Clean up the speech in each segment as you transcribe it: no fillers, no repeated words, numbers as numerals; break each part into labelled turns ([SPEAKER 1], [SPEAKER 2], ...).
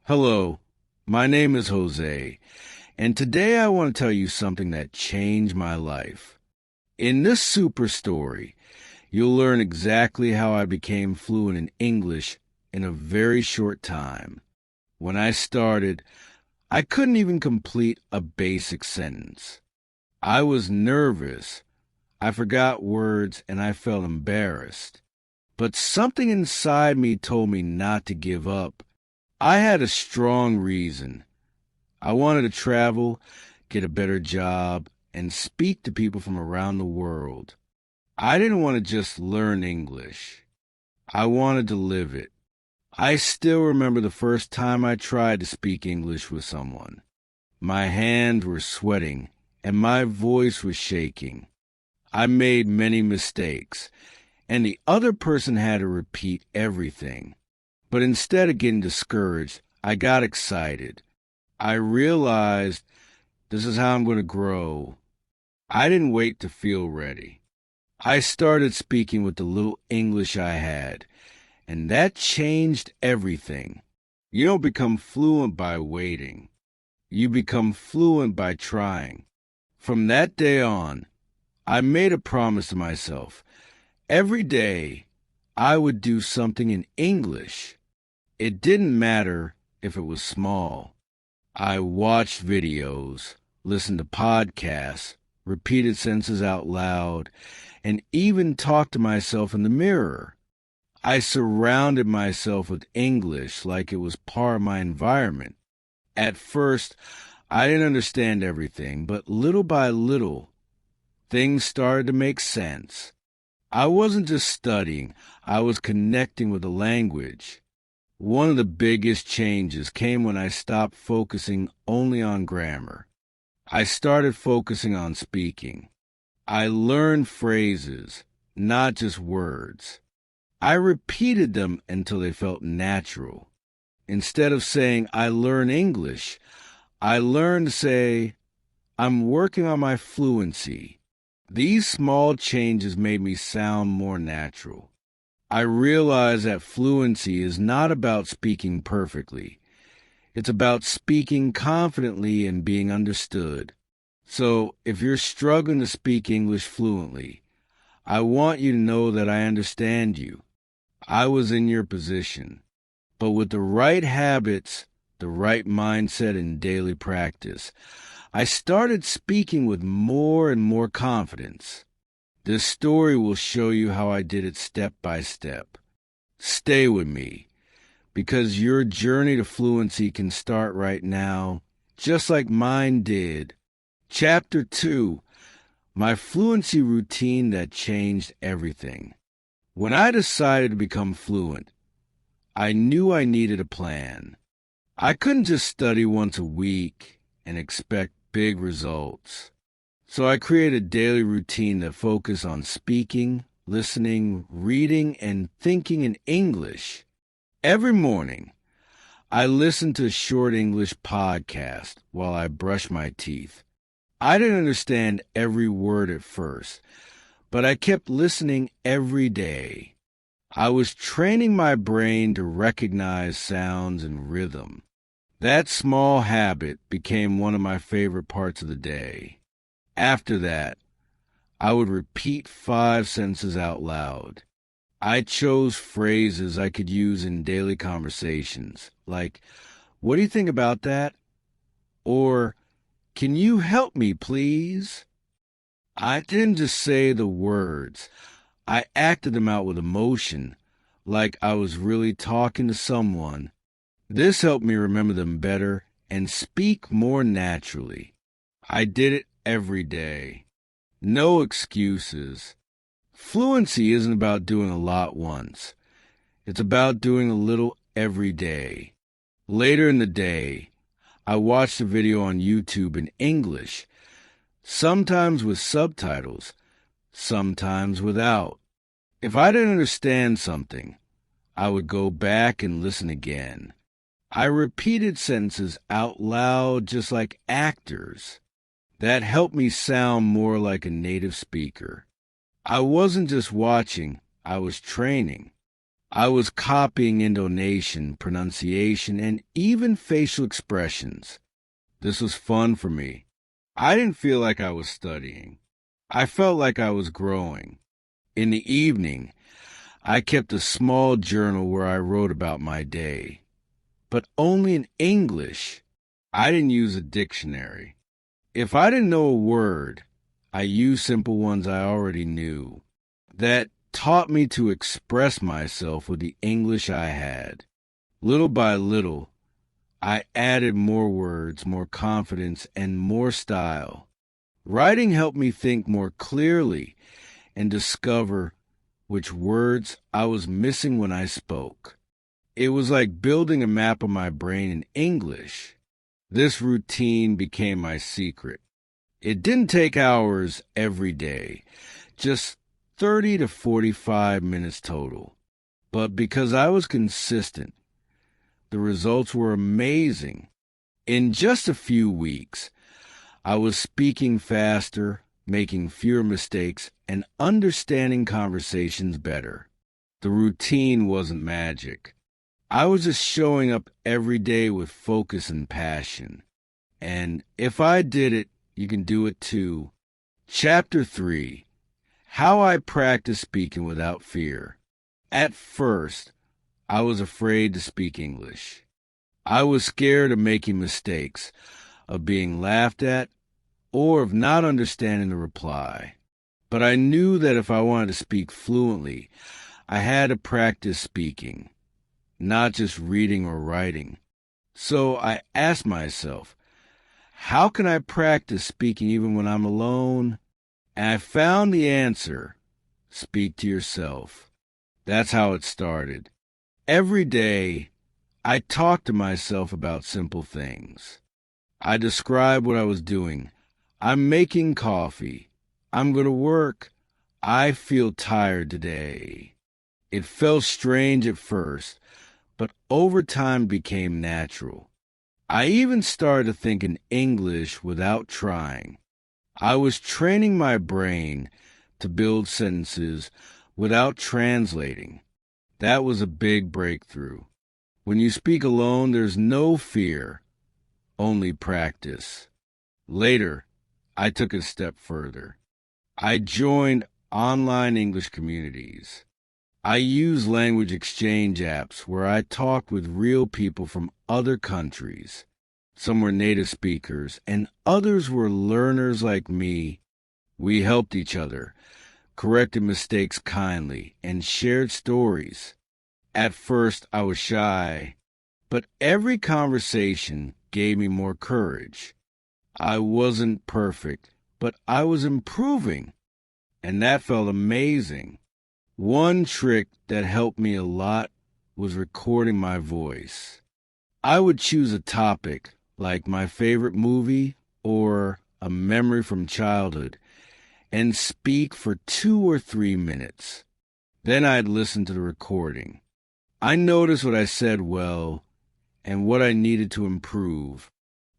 [SPEAKER 1] Hello, my name is Jose, and today I want to tell you something that changed my life. In this super story, you'll learn exactly how I became fluent in English in a very short time. When I started, I couldn't even complete a basic sentence. I was nervous, I forgot words, and I felt embarrassed. But something inside me told me not to give up. I had a strong reason. I wanted to travel, get a better job, and speak to people from around the world. I didn't want to just learn English. I wanted to live it. I still remember the first time I tried to speak English with someone. My hands were sweating, and my voice was shaking. I made many mistakes, and the other person had to repeat everything. But instead of getting discouraged, I got excited. I realized this is how I'm going to grow. I didn't wait to feel ready. I started speaking with the little English I had, and that changed everything. You don't become fluent by waiting. You become fluent by trying. From that day on, I made a promise to myself. Every day, I would do something in English. It didn't matter if it was small. I watched videos, listened to podcasts, repeated sentences out loud, and even talked to myself in the mirror. I surrounded myself with English like it was part of my environment. At first, I didn't understand everything, but little by little, things started to make sense. I wasn't just studying, I was connecting with the language. One of the biggest changes came when I stopped focusing only on grammar. I started focusing on speaking. I learned phrases, not just words. I repeated them until they felt natural. Instead of saying, I learn English, I learned to say, I'm working on my fluency. These small changes made me sound more natural. I realized that fluency is not about speaking perfectly. It's about speaking confidently and being understood. So, if you're struggling to speak English fluently, I want you to know that I understand you. I was in your position. But with the right habits, the right mindset, and daily practice, I started speaking with more and more confidence. This story will show you how I did it step by step. Stay with me, because your journey to fluency can start right now, just like mine did. Chapter 2, My Fluency Routine That Changed Everything. When I decided to become fluent, I knew I needed a plan. I couldn't just study once a week and expect big results. So I created a daily routine that focused on speaking, listening, reading, and thinking in English. Every morning, I listened to a short English podcast while I brushed my teeth. I didn't understand every word at first, but I kept listening every day. I was training my brain to recognize sounds and rhythm. That small habit became one of my favorite parts of the day. After that, I would repeat 5 sentences out loud. I chose phrases I could use in daily conversations, like, what do you think about that? Or, can you help me, please? I didn't just say the words. I acted them out with emotion, like I was really talking to someone. This helped me remember them better and speak more naturally. I did it every day. No excuses. Fluency isn't about doing a lot once. It's about doing a little every day. Later in the day, I watched a video on YouTube in English, sometimes with subtitles, sometimes without. If I didn't understand something, I would go back and listen again. I repeated sentences out loud just like actors. That helped me sound more like a native speaker. I wasn't just watching, I was training. I was copying intonation, pronunciation, and even facial expressions. This was fun for me. I didn't feel like I was studying. I felt like I was growing. In the evening, I kept a small journal where I wrote about my day, but only in English. I didn't use a dictionary. If I didn't know a word, I used simple ones I already knew. That taught me to express myself with the English I had. Little by little, I added more words, more confidence, and more style. Writing helped me think more clearly and discover which words I was missing when I spoke. It was like building a map of my brain in English. This routine became my secret. It didn't take hours every day, just 30 to 45 minutes total. But because I was consistent, the results were amazing. In just a few weeks, I was speaking faster, making fewer mistakes, and understanding conversations better. The routine wasn't magic. I was just showing up every day with focus and passion. And if I did it, you can do it too. Chapter 3: How I Practice Speaking Without Fear. At first, I was afraid to speak English. I was scared of making mistakes, of being laughed at, or of not understanding the reply. But I knew that if I wanted to speak fluently, I had to practice speaking, not just reading or writing. So I asked myself, how can I practice speaking even when I'm alone? And I found the answer: speak to yourself. That's how it started. Every day, I talked to myself about simple things. I described what I was doing. I'm making coffee. I'm going to work. I feel tired today. It felt strange at first, but over time became natural. I even started to think in English without trying. I was training my brain to build sentences without translating. That was a big breakthrough. When you speak alone, there's no fear, only practice. Later, I took a step further. I joined online English communities. I used language exchange apps where I talked with real people from other countries. Some were native speakers, and others were learners like me. We helped each other, corrected mistakes kindly, and shared stories. At first, I was shy, but every conversation gave me more courage. I wasn't perfect, but I was improving, and that felt amazing. One trick that helped me a lot was recording my voice. I would choose a topic, like my favorite movie or a memory from childhood, and speak for 2 or 3 minutes. Then I'd listen to the recording. I noticed what I said well and what I needed to improve.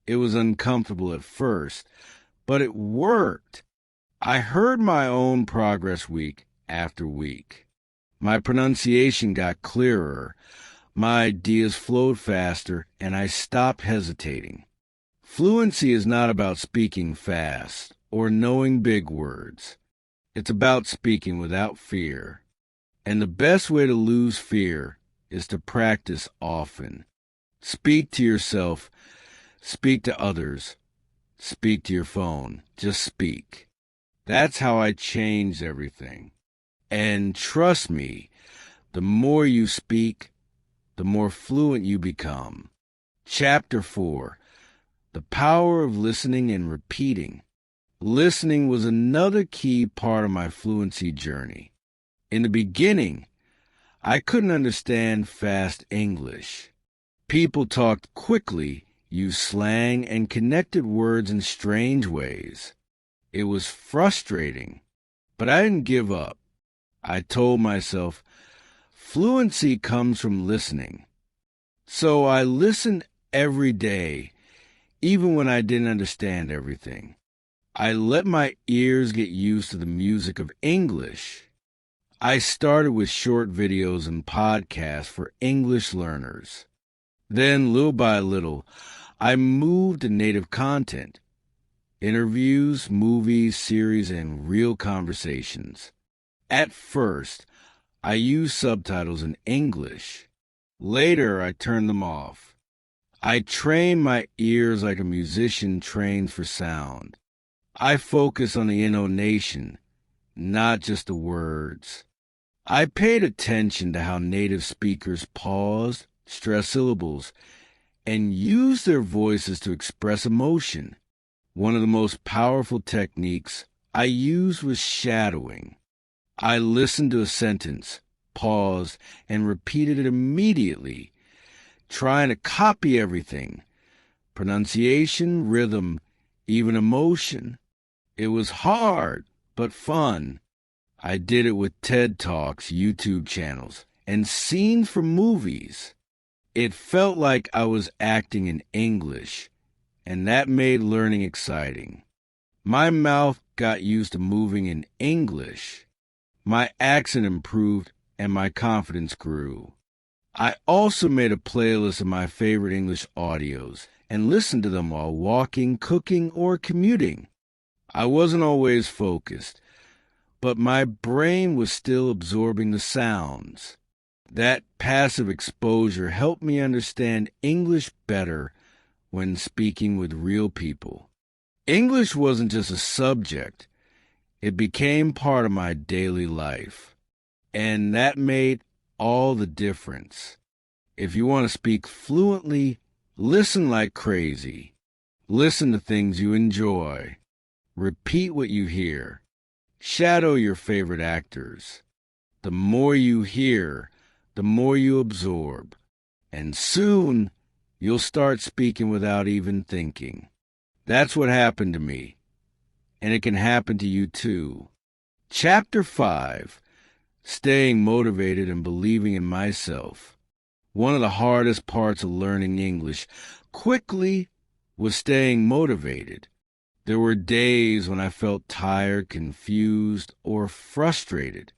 [SPEAKER 1] It was uncomfortable at first, but it worked. I heard my own progress week after week. My pronunciation got clearer, my ideas flowed faster, and I stopped hesitating. Fluency is not about speaking fast or knowing big words. It's about speaking without fear. And the best way to lose fear is to practice often. Speak to yourself, speak to others, speak to your phone. Just speak. That's how I changed everything. And trust me, the more you speak, the more fluent you become. Chapter 4: The Power of Listening and Repeating. Listening was another key part of my fluency journey. In the beginning, I couldn't understand fast English. People talked quickly, used slang, and connected words in strange ways. It was frustrating, but I didn't give up. I told myself, fluency comes from listening. So I listened every day, even when I didn't understand everything. I let my ears get used to the music of English. I started with short videos and podcasts for English learners. Then, little by little, I moved to native content, interviews, movies, series, and real conversations. At first, I used subtitles in English. Later, I turned them off. I trained my ears like a musician trains for sound. I focus on the intonation, not just the words. I paid attention to how native speakers paused, stress syllables, and used their voices to express emotion. One of the most powerful techniques I used was shadowing. I listened to a sentence, paused, and repeated it immediately, trying to copy everything: pronunciation, rhythm, even emotion. It was hard, but fun. I did it with TED Talks, YouTube channels, and scenes from movies. It felt like I was acting in English, and that made learning exciting. My mouth got used to moving in English. My accent improved, and my confidence grew. I also made a playlist of my favorite English audios and listened to them while walking, cooking, or commuting. I wasn't always focused, but my brain was still absorbing the sounds. That passive exposure helped me understand English better when speaking with real people. English wasn't just a subject, it became part of my daily life. And that made all the difference. If you want to speak fluently, listen like crazy. Listen to things you enjoy. Repeat what you hear. Shadow your favorite actors. The more you hear, the more you absorb. And soon, you'll start speaking without even thinking. That's what happened to me. And it can happen to you too. Chapter 5. Staying motivated and believing in myself. One of the hardest parts of learning English quickly was staying motivated. There were days when I felt tired, confused, or frustrated.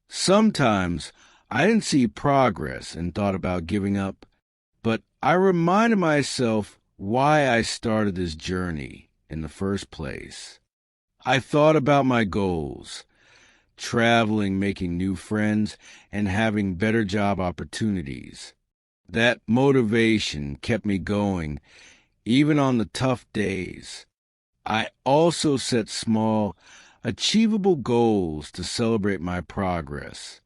[SPEAKER 1] Sometimes I didn't see progress and thought about giving up, but I reminded myself why I started this journey in the first place. I thought about my goals: traveling, making new friends, and having better job opportunities. That motivation kept me going, even on the tough days. I also set small, achievable goals to celebrate my progress.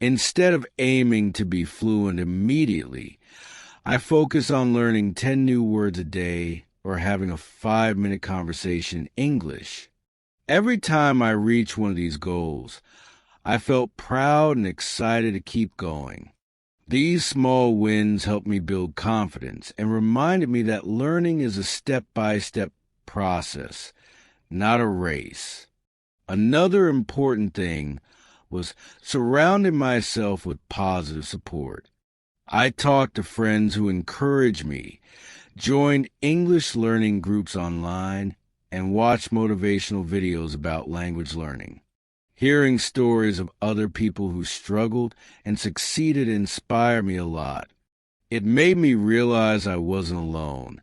[SPEAKER 1] Instead of aiming to be fluent immediately, I focus on learning 10 new words a day or having a 5-minute conversation in English. Every time I reached one of these goals, I felt proud and excited to keep going. These small wins helped me build confidence and reminded me that learning is a step-by-step process, not a race. Another important thing was surrounding myself with positive support. I talked to friends who encouraged me, joined English learning groups online, and watched motivational videos about language learning. Hearing stories of other people who struggled and succeeded inspired me a lot. It made me realize I wasn't alone,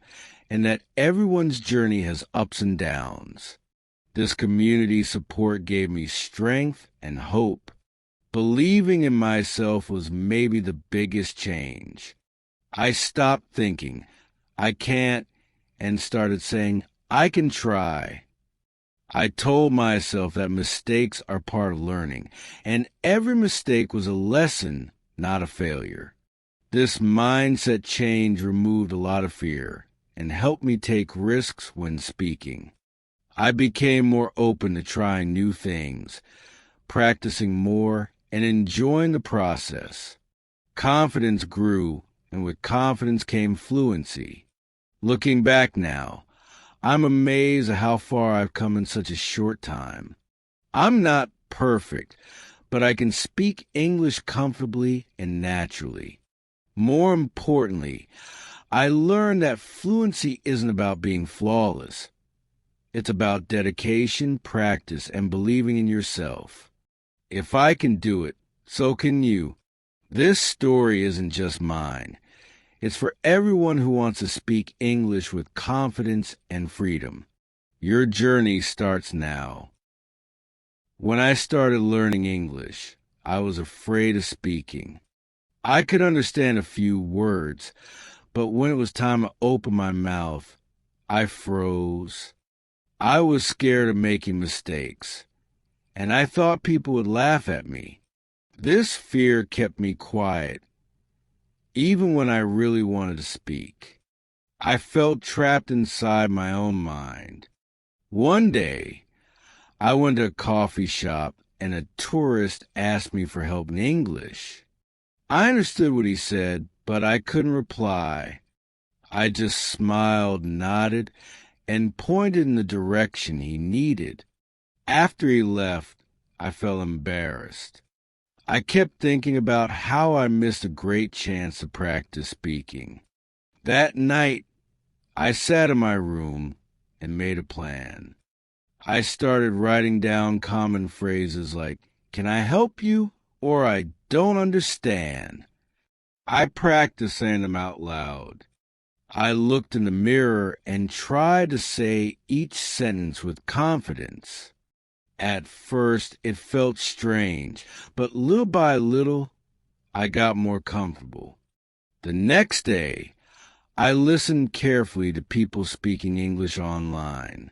[SPEAKER 1] and that everyone's journey has ups and downs. This community support gave me strength and hope. Believing in myself was maybe the biggest change. I stopped thinking, I can't, and started saying, I can try. I told myself that mistakes are part of learning, and every mistake was a lesson, not a failure. This mindset change removed a lot of fear and helped me take risks when speaking. I became more open to trying new things, practicing more, and enjoying the process. Confidence grew, and with confidence came fluency. Looking back now, I'm amazed at how far I've come in such a short time. I'm not perfect, but I can speak English comfortably and naturally. More importantly, I learned that fluency isn't about being flawless. It's about dedication, practice, and believing in yourself. If I can do it, so can you. This story isn't just mine. It's for everyone who wants to speak English with confidence and freedom. Your journey starts now. When I started learning English, I was afraid of speaking. I could understand a few words, but when it was time to open my mouth, I froze. I was scared of making mistakes, and I thought people would laugh at me. This fear kept me quiet, even when I really wanted to speak. I felt trapped inside my own mind. One day, I went to a coffee shop and a tourist asked me for help in English. I understood what he said, but I couldn't reply. I just smiled, nodded, and pointed in the direction he needed. After he left, I felt embarrassed. I kept thinking about how I missed a great chance to practice speaking. That night, I sat in my room and made a plan. I started writing down common phrases like, "Can I help you?" or "I don't understand." I practiced saying them out loud. I looked in the mirror and tried to say each sentence with confidence. At first, it felt strange, but little by little, I got more comfortable. The next day, I listened carefully to people speaking English online.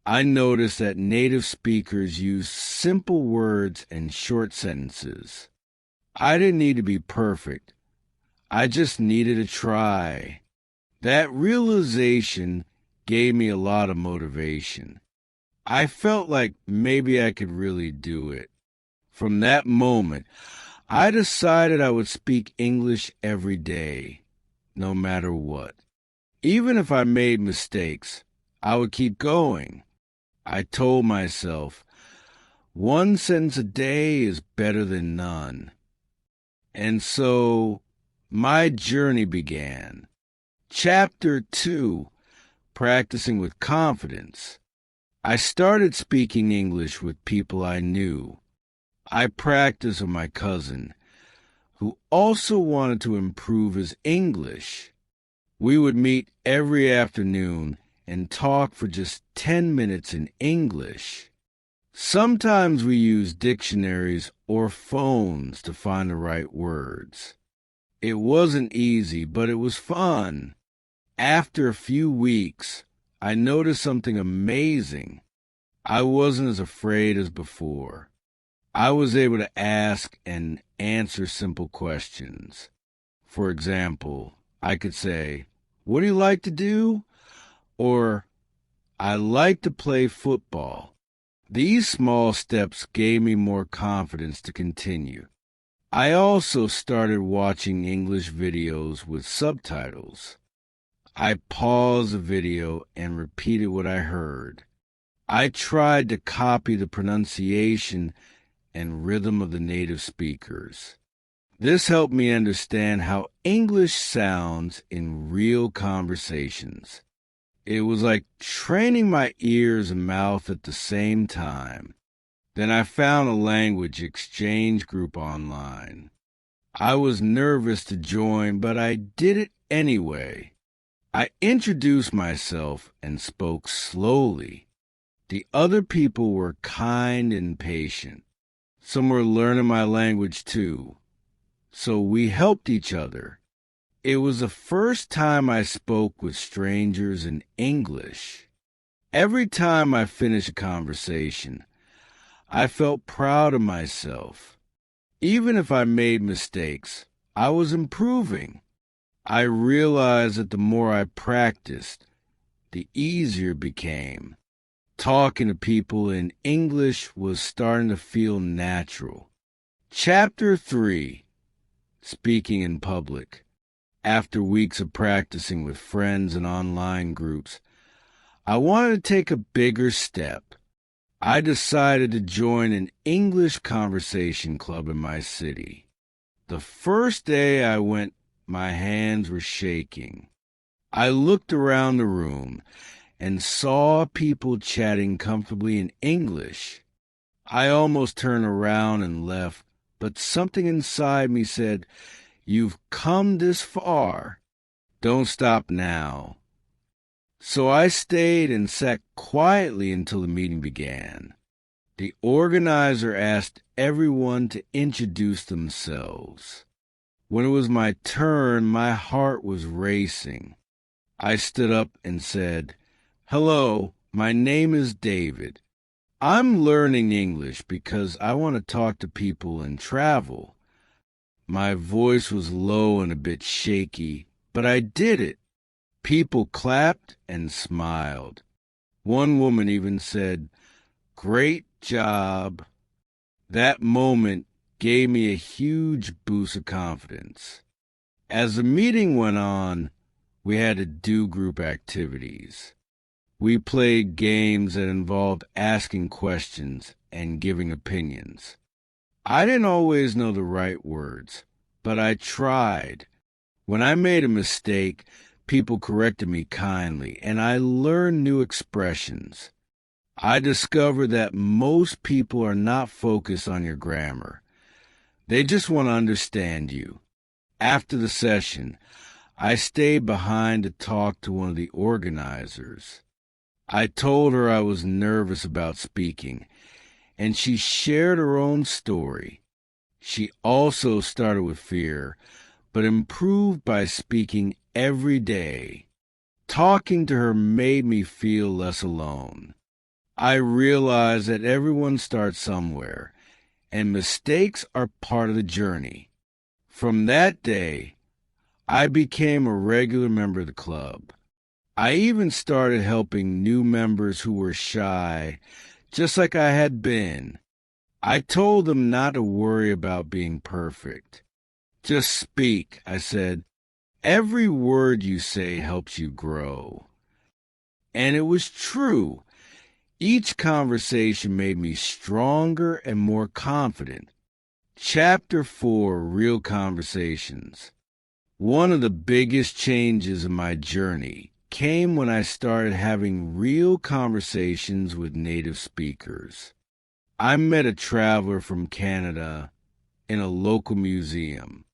[SPEAKER 1] I noticed that native speakers use simple words and short sentences. I didn't need to be perfect. I just needed to try. That realization gave me a lot of motivation. I felt like maybe I could really do it. From that moment, I decided I would speak English every day, no matter what. Even if I made mistakes, I would keep going. I told myself, one sentence a day is better than none. And so my journey began. Chapter 2, Practicing with Confidence. I started speaking English with people I knew. I practiced with my cousin, who also wanted to improve his English. We would meet every afternoon and talk for just 10 minutes in English. Sometimes we used dictionaries or phones to find the right words. It wasn't easy, but it was fun. After a few weeks, I noticed something amazing. I wasn't as afraid as before. I was able to ask and answer simple questions. For example, I could say, "What do you like to do?" Or, "I like to play football." These small steps gave me more confidence to continue. I also started watching English videos with subtitles. I paused the video and repeated what I heard. I tried to copy the pronunciation and rhythm of the native speakers. This helped me understand how English sounds in real conversations. It was like training my ears and mouth at the same time. Then I found a language exchange group online. I was nervous to join, but I did it anyway. I introduced myself and spoke slowly. The other people were kind and patient. Some were learning my language too, so we helped each other. It was the first time I spoke with strangers in English. Every time I finished a conversation, I felt proud of myself. Even if I made mistakes, I was improving. I realized that the more I practiced, the easier it became. Talking to people in English was starting to feel natural. Chapter 3, Speaking in Public. After weeks of practicing with friends and online groups, I wanted to take a bigger step. I decided to join an English conversation club in my city. The first day I went, my hands were shaking. I looked around the room and saw people chatting comfortably in English. I almost turned around and left, but something inside me said, "You've come this far. Don't stop now." So I stayed and sat quietly until the meeting began. The organizer asked everyone to introduce themselves. When it was my turn, my heart was racing. I stood up and said, "Hello, my name is David. I'm learning English because I want to talk to people and travel." My voice was low and a bit shaky, but I did it. People clapped and smiled. One woman even said, "Great job." That moment gave me a huge boost of confidence. As the meeting went on, we had to do group activities. We played games that involved asking questions and giving opinions. I didn't always know the right words, but I tried. When I made a mistake, people corrected me kindly, and I learned new expressions. I discovered that most people are not focused on your grammar. They just want to understand you. After the session, I stayed behind to talk to one of the organizers. I told her I was nervous about speaking, and she shared her own story. She also started with fear, but improved by speaking every day. Talking to her made me feel less alone. I realized that everyone starts somewhere, and mistakes are part of the journey. From that day, I became a regular member of the club. I even started helping new members who were shy, just like I had been. I told them not to worry about being perfect. "Just speak," I said. "Every word you say helps you grow." And it was true. Each conversation made me stronger and more confident. Chapter 4, Real Conversations. One of the biggest changes in my journey came when I started having real conversations with native speakers. I met a traveler from Canada in a local museum.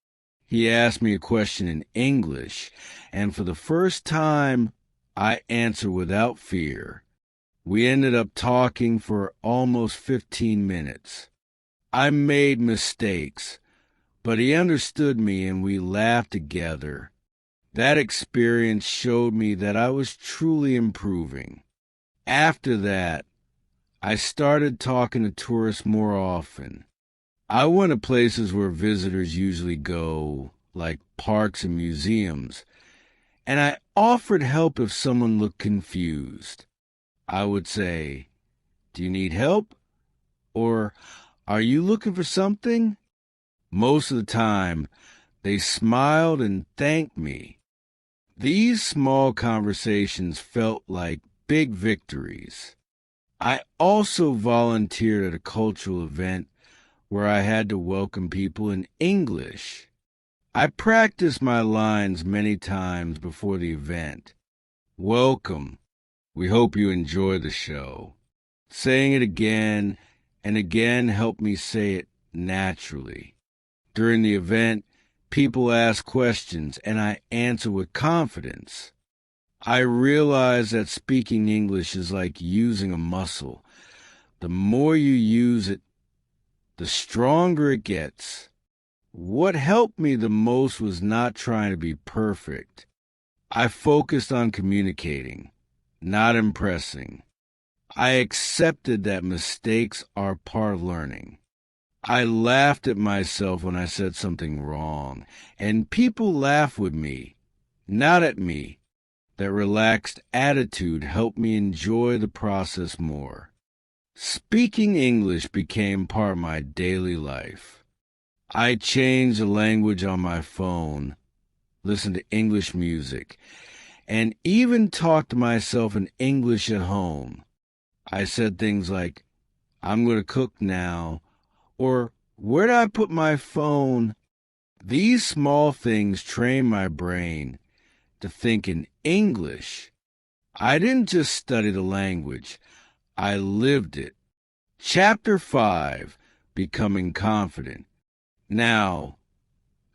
[SPEAKER 1] He asked me a question in English, and for the first time, I answered without fear. We ended up talking for almost 15 minutes. I made mistakes, but he understood me and we laughed together. That experience showed me that I was truly improving. After that, I started talking to tourists more often. I went to places where visitors usually go, like parks and museums, and I offered help if someone looked confused. I would say, "Do you need help?" Or, "Are you looking for something?" Most of the time, they smiled and thanked me. These small conversations felt like big victories. I also volunteered at a cultural event where I had to welcome people in English. I practiced my lines many times before the event. "Welcome. We hope you enjoy the show." Saying it again and again helped me say it naturally. During the event, people ask questions and I answer with confidence. I realize that speaking English is like using a muscle. The more you use it, the stronger it gets. What helped me the most was not trying to be perfect. I focused on communicating, not impressing. I accepted that mistakes are part of learning. I laughed at myself when I said something wrong, and people laughed with me, not at me. That relaxed attitude helped me enjoy the process more. Speaking English became part of my daily life. I changed the language on my phone, listened to English music, and even talked to myself in English at home. I said things like, "I'm going to cook now," or "Where did I put my phone?" These small things train my brain to think in English. I didn't just study the language, I lived it. Chapter 5, Becoming Confident. Now,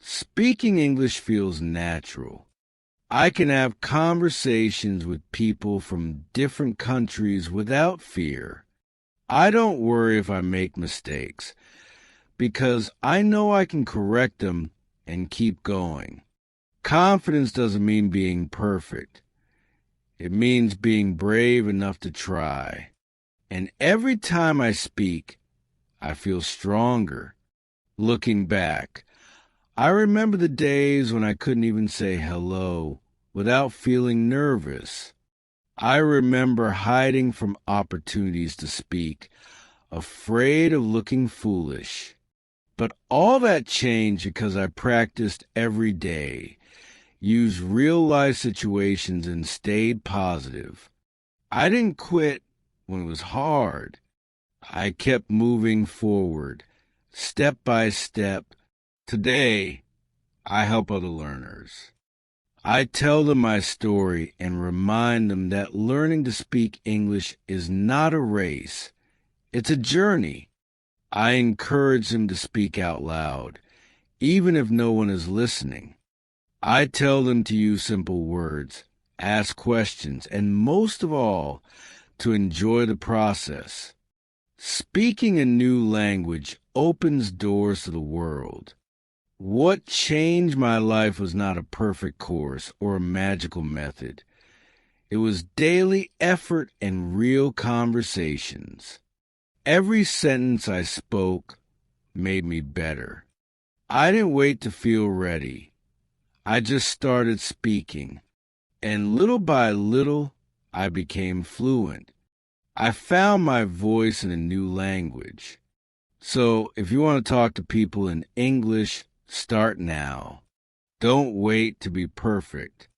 [SPEAKER 1] speaking English feels natural. I can have conversations with people from different countries without fear. I don't worry if I make mistakes, because I know I can correct them and keep going. Confidence doesn't mean being perfect. It means being brave enough to try. And every time I speak, I feel stronger. Looking back, I remember the days when I couldn't even say hello without feeling nervous. I remember hiding from opportunities to speak, afraid of looking foolish. But all that changed because I practiced every day, used real-life situations, and stayed positive. I didn't quit when it was hard. I kept moving forward, step by step. Today, I help other learners. I tell them my story and remind them that learning to speak English is not a race. It's a journey. I encourage them to speak out loud, even if no one is listening. I tell them to use simple words, ask questions, and most of all, to enjoy the process. Speaking a new language opens doors to the world. What changed my life was not a perfect course or a magical method. It was daily effort and real conversations. Every sentence I spoke made me better. I didn't wait to feel ready. I just started speaking, and little by little, I became fluent. I found my voice in a new language. So if you want to talk to people in English, start now. Don't wait to be perfect.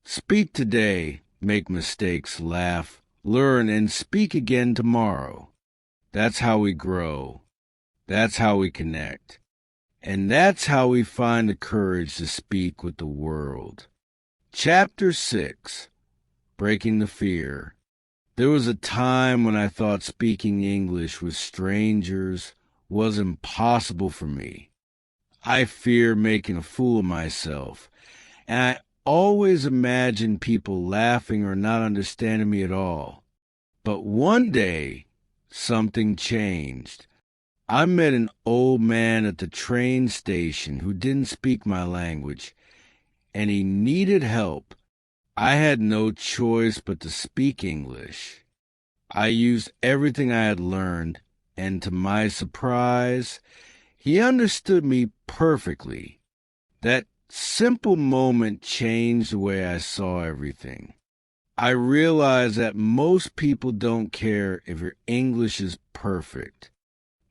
[SPEAKER 1] Speak today, make mistakes, laugh, learn, and speak again tomorrow. That's how we grow. That's how we connect. And that's how we find the courage to speak with the world. Chapter 6, Breaking the Fear. There was a time when I thought speaking English with strangers was impossible for me. I feared making a fool of myself, and I always imagined people laughing or not understanding me at all. But one day, something changed. I met an old man at the train station who didn't speak my language, and he needed help. I had no choice but to speak English. I used everything I had learned, and to my surprise, he understood me perfectly. That simple moment changed the way I saw everything. I realized that most people don't care if your English is perfect.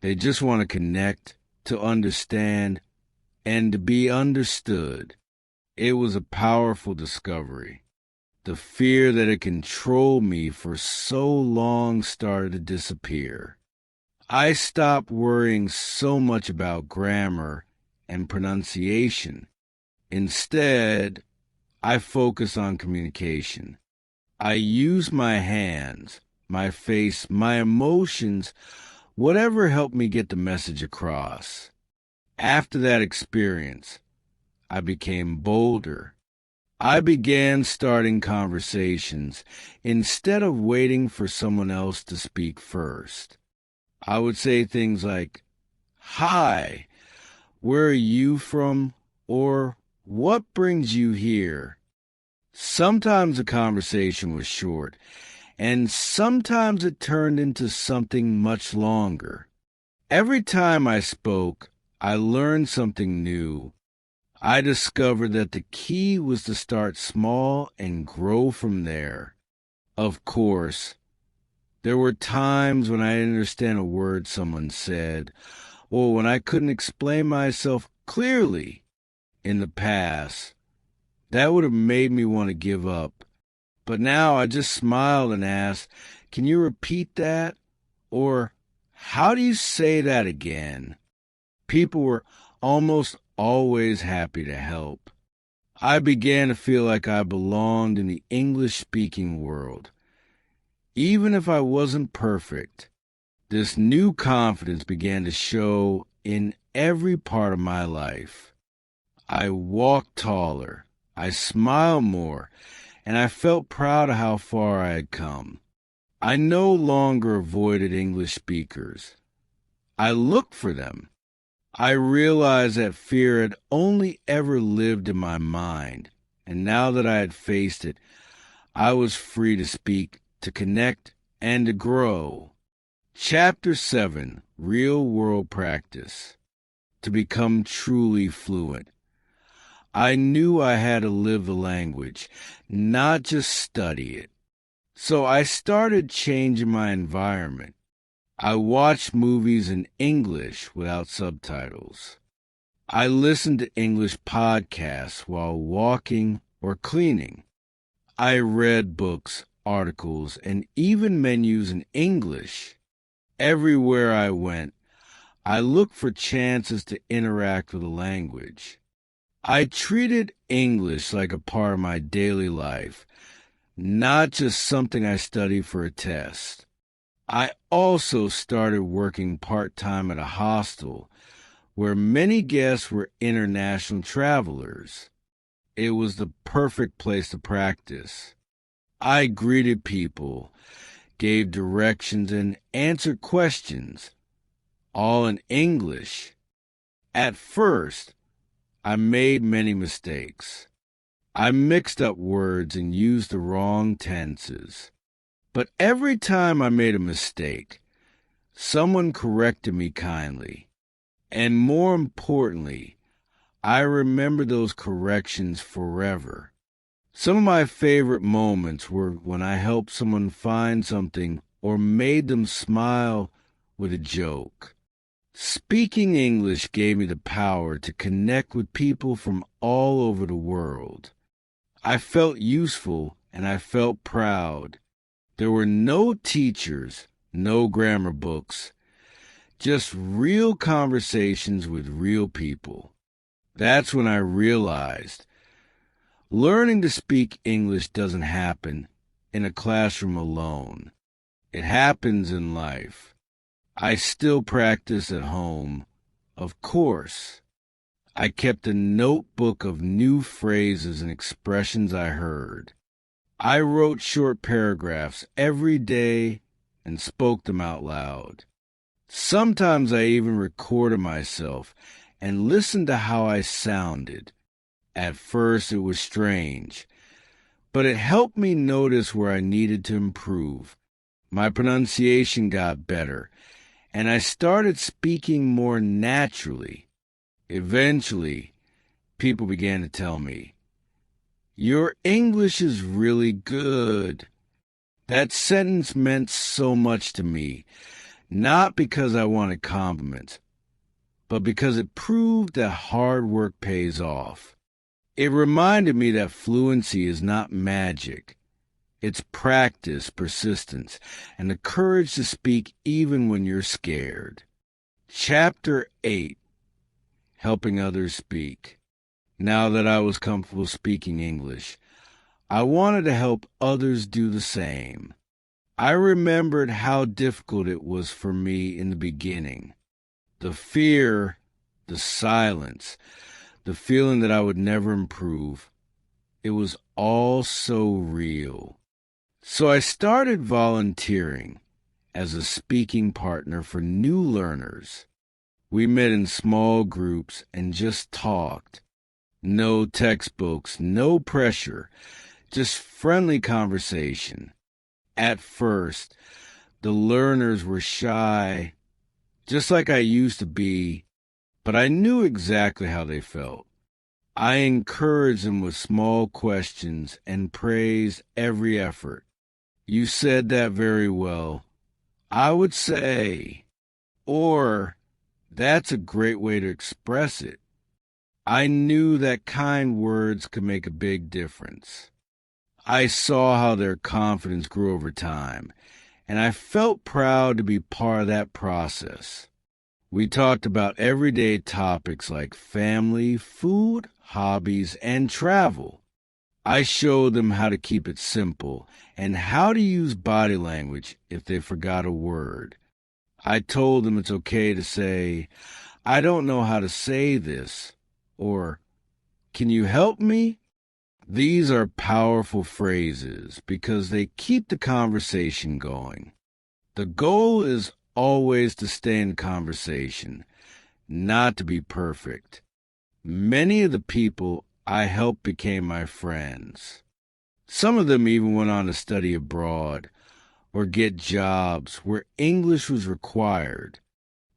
[SPEAKER 1] They just want to connect, to understand, and to be understood. It was a powerful discovery. The fear that had controlled me for so long started to disappear. I stopped worrying so much about grammar and pronunciation. Instead, I focused on communication. I used my hands, my face, my emotions, whatever helped me get the message across. After that experience, I became bolder. I began starting conversations instead of waiting for someone else to speak first. I would say things like, "Hi, where are you from?" or "What brings you here?" Sometimes the conversation was short, and sometimes it turned into something much longer. Every time I spoke, I learned something new. I discovered that the key was to start small and grow from there. Of course, there were times when I didn't understand a word someone said, or when I couldn't explain myself clearly. In the past, that would have made me want to give up. But now I just smiled and asked, "Can you repeat that?" Or, "How do you say that again?" People were almost always happy to help. I began to feel like I belonged in the English-speaking world. Even if I wasn't perfect, This new confidence began to show in every part of my life. I walked taller, I smiled more, and I felt proud of how far I had come. I no longer avoided English speakers. I looked for them. I realized that fear had only ever lived in my mind, and now that I had faced it, I was free to speak, to connect, and to grow. Chapter 7, Real World Practice. To become truly fluent. I knew I had to live the language, not just study it. So I started changing my environment. I watched movies in English without subtitles. I listened to English podcasts while walking or cleaning. I read books, articles, and even menus in English. Everywhere I went, I looked for chances to interact with the language. I treated English like a part of my daily life, not just something I studied for a test. I also started working part-time at a hostel where many guests were international travelers. It was the perfect place to practice. I greeted people, gave directions, and answered questions, all in English. At first, I made many mistakes. I mixed up words and used the wrong tenses. But every time I made a mistake, someone corrected me kindly. And more importantly, I remember those corrections forever. Some of my favorite moments were when I helped someone find something or made them smile with a joke. Speaking English gave me the power to connect with people from all over the world. I felt useful and I felt proud. There were no teachers, no grammar books, just real conversations with real people. That's when I realized learning to speak English doesn't happen in a classroom alone. It happens in life. I still practice at home, of course. I kept a notebook of new phrases and expressions I heard. I wrote short paragraphs every day and spoke them out loud. Sometimes I even recorded myself and listened to how I sounded. At first it was strange, but it helped me notice where I needed to improve. My pronunciation got better, and I started speaking more naturally. Eventually, people began to tell me, "Your English is really good." That sentence meant so much to me, not because I wanted compliments, but because it proved that hard work pays off. It reminded me that fluency is not magic. It's practice, persistence, and the courage to speak even when you're scared. Chapter 8, Helping Others Speak. Now that I was comfortable speaking English, I wanted to help others do the same. I remembered how difficult it was for me in the beginning. The fear, the silence, the feeling that I would never improve. It was all so real. So I started volunteering as a speaking partner for new learners. We met in small groups and just talked. No textbooks, no pressure, just friendly conversation. At first, the learners were shy, just like I used to be, but I knew exactly how they felt. I encouraged them with small questions and praised every effort. "You said that very well," I would say, or "That's a great way to express it." I knew that kind words could make a big difference. I saw how their confidence grew over time, and I felt proud to be part of that process. We talked about everyday topics like family, food, hobbies, and travel. I showed them how to keep it simple and how to use body language if they forgot a word. I told them it's okay to say, "I don't know how to say this," or "Can you help me?" These are powerful phrases because they keep the conversation going. The goal is always to stay in conversation, not to be perfect. Many of the people I helped became my friends. Some of them even went on to study abroad or get jobs where English was required.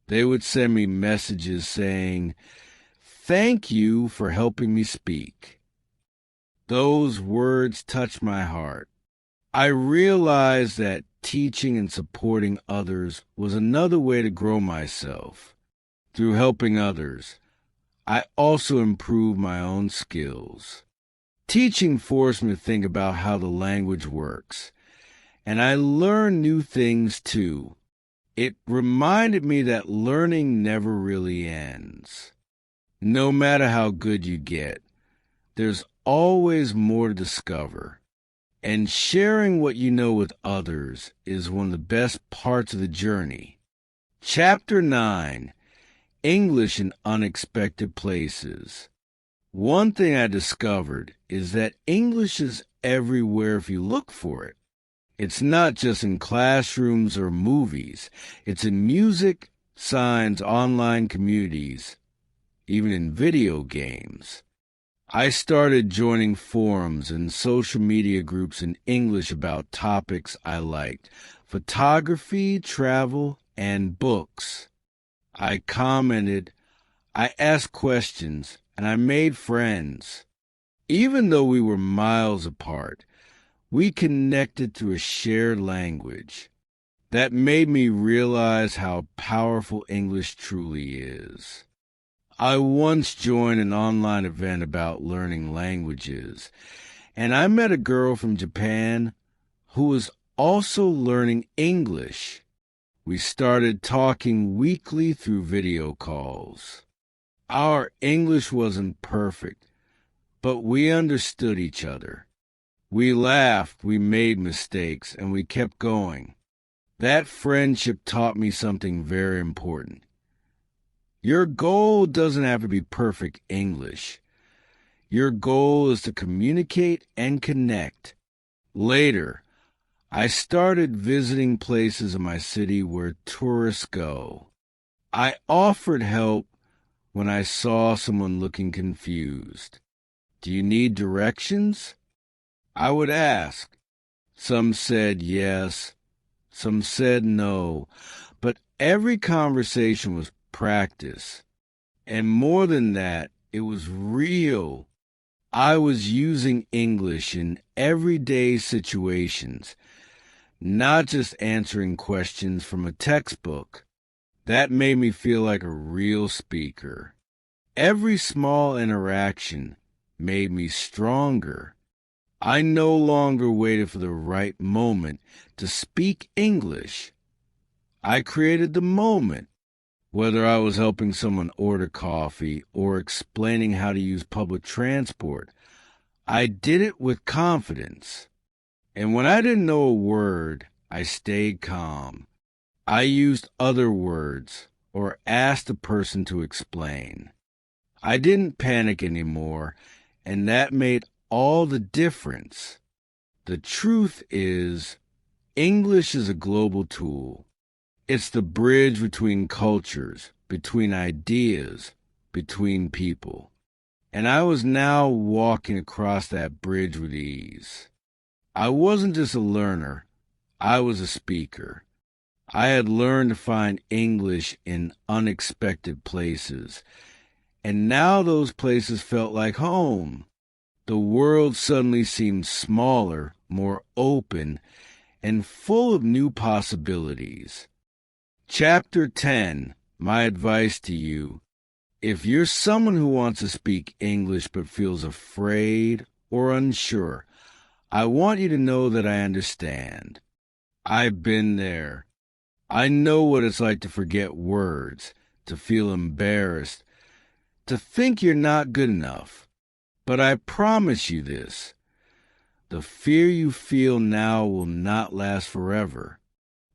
[SPEAKER 1] They would send me messages saying, "Thank you for helping me speak." Those words touched my heart. I realized that teaching and supporting others was another way to grow myself. Through helping others, I also improved my own skills. Teaching forced me to think about how the language works, and I learned new things too. It reminded me that learning never really ends. No matter how good you get, there's always more to discover. And sharing what you know with others is one of the best parts of the journey. Chapter 9, English in Unexpected Places. One thing I discovered is that English is everywhere if you look for it. It's not just in classrooms or movies. It's in music, signs, online communities, even in video games. I started joining forums and social media groups in English about topics I liked: photography, travel, and books. I commented, I asked questions, and I made friends. Even though we were miles apart, we connected through a shared language. That made me realize how powerful English truly is. I once joined an online event about learning languages, and I met a girl from Japan who was also learning English. We started talking weekly through video calls. Our English wasn't perfect, but we understood each other. We laughed, we made mistakes, and we kept going. That friendship taught me something very important. Your goal doesn't have to be perfect English. Your goal is to communicate and connect. Later, I started visiting places in my city where tourists go. I offered help when I saw someone looking confused. "Do you need directions?" I would ask. Some said yes, some said no, but every conversation was practice. And more than that, it was real. I was using English in everyday situations, not just answering questions from a textbook. That made me feel like a real speaker. Every small interaction made me stronger. I no longer waited for the right moment to speak English. I created the moment. Whether I was helping someone order coffee or explaining how to use public transport, I did it with confidence. And when I didn't know a word, I stayed calm. I used other words or asked a person to explain. I didn't panic anymore, and that made all the difference. The truth is, English is a global tool. It's the bridge between cultures, between ideas, between people. And I was now walking across that bridge with ease. I wasn't just a learner, I was a speaker. I had learned to find English in unexpected places, and now those places felt like home. The world suddenly seemed smaller, more open, and full of new possibilities. Chapter 10, my advice to you. If you're someone who wants to speak English but feels afraid or unsure, I want you to know that I understand. I've been there. I know what it's like to forget words, to feel embarrassed, to think you're not good enough. But I promise you this, the fear you feel now will not last forever.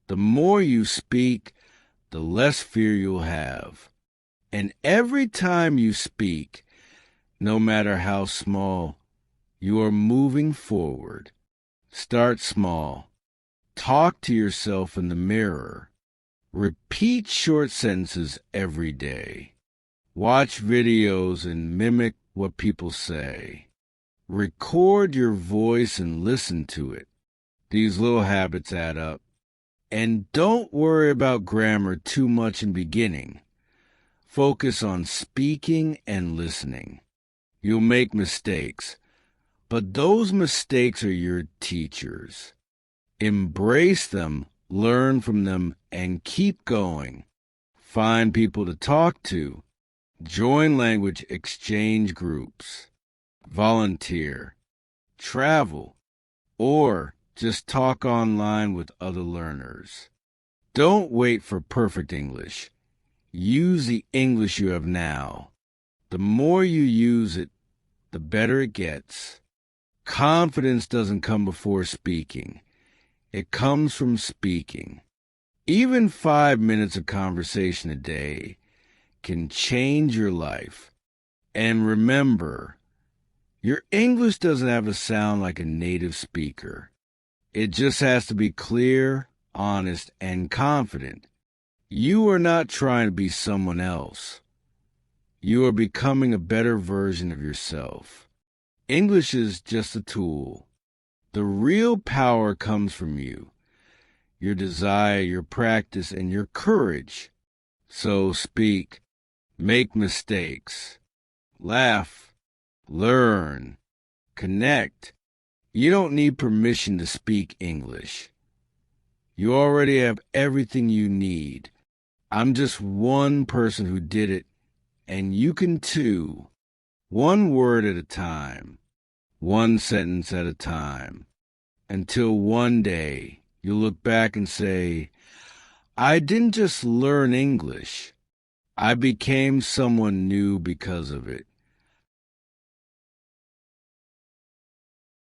[SPEAKER 1] The more you speak, the less fear you'll have. And every time you speak, no matter how small, you are moving forward. Start small. Talk to yourself in the mirror. Repeat short sentences every day. Watch videos and mimic what people say. Record your voice and listen to it. These little habits add up. And don't worry about grammar too much in beginning. Focus on speaking and listening. You'll make mistakes, but those mistakes are your teachers. Embrace them, learn from them, and keep going. Find people to talk to. Join language exchange groups. Volunteer. Travel. Or just talk online with other learners. Don't wait for perfect English. Use the English you have now. The more you use it, the better it gets. Confidence doesn't come before speaking. It comes from speaking. Even 5 minutes of conversation a day can change your life. And remember, your English doesn't have to sound like a native speaker. It just has to be clear, honest, and confident. You are not trying to be someone else. You are becoming a better version of yourself. English is just a tool. The real power comes from you, your desire, your practice, and your courage. So speak, make mistakes, laugh, learn, connect. You don't need permission to speak English. You already have everything you need. I'm just one person who did it, and you can too. One word at a time, one sentence at a time, until one day you'll look back and say, I didn't just learn English. I became someone new because of it.